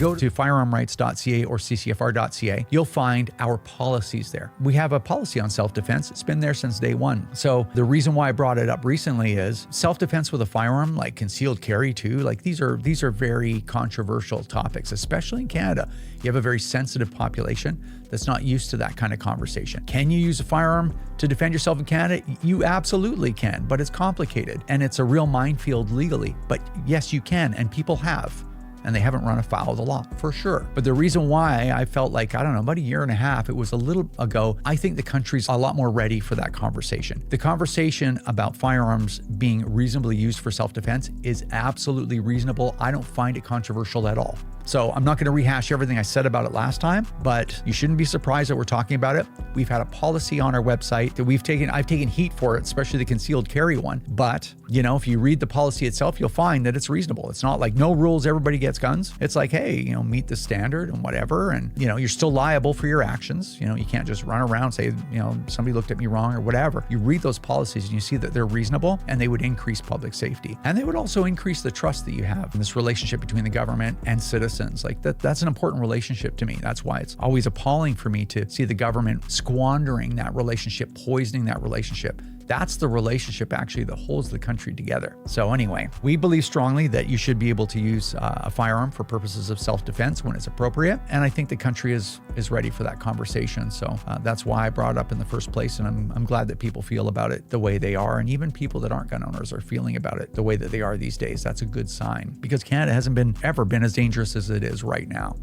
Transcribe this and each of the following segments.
go to firearmrights.ca or ccfr.ca, you'll find our policies there. We have a policy on self-defense. It's been there since day one. So the reason why I brought it up recently is self-defense with a firearm, like concealed carry too, like these are very controversial topics, especially in Canada. You have a very sensitive population that's not used to that kind of conversation. Can you use a firearm to defend yourself in Canada? You absolutely can, but it's complicated and it's a real minefield legally. But yes, you can, and people have. And they haven't run afoul of the law, for sure. But the reason why I felt like, I don't know, about a year and a half, it was a little ago, I think the country's a lot more ready for that conversation. The conversation about firearms being reasonably used for self-defense is absolutely reasonable. I don't find it controversial at all. So I'm not going to rehash everything I said about it last time, but you shouldn't be surprised that we're talking about it. We've had a policy on our website that I've taken heat for it, especially the concealed carry one. But, you know, if you read the policy itself, you'll find that it's reasonable. It's not like no rules, everybody gets guns. It's like, hey, you know, meet the standard and whatever. And, you know, you're still liable for your actions. You know, you can't just run around and say, you know, somebody looked at me wrong or whatever. You read those policies and you see that they're reasonable and they would increase public safety. And they would also increase the trust that you have in this relationship between the government and citizens. Like that's an important relationship to me. That's why it's always appalling for me to see the government squandering that relationship, poisoning that relationship. That's the relationship actually that holds the country together. So anyway, we believe strongly that you should be able to use a firearm for purposes of self-defense when it's appropriate. And I think the country is ready for that conversation. So that's why I brought it up in the first place. And I'm glad that people feel about it the way they are. And even people that aren't gun owners are feeling about it the way that they are these days. That's a good sign because Canada hasn't ever been as dangerous as it is right now.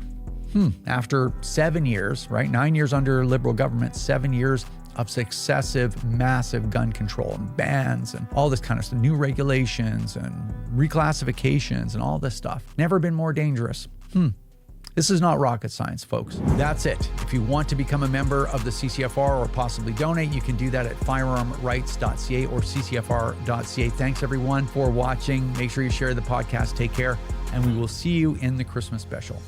After 7 years, right? 9 years under Liberal government, 7 years of successive massive gun control and bans and all this kind of stuff, new regulations and reclassifications and all this stuff. Never been more dangerous. This is not rocket science, folks. That's it. If you want to become a member of the CCFR or possibly donate, you can do that at firearmrights.ca or ccfr.ca. Thanks everyone for watching. Make sure you share the podcast. Take care, and we will see you in the Christmas special.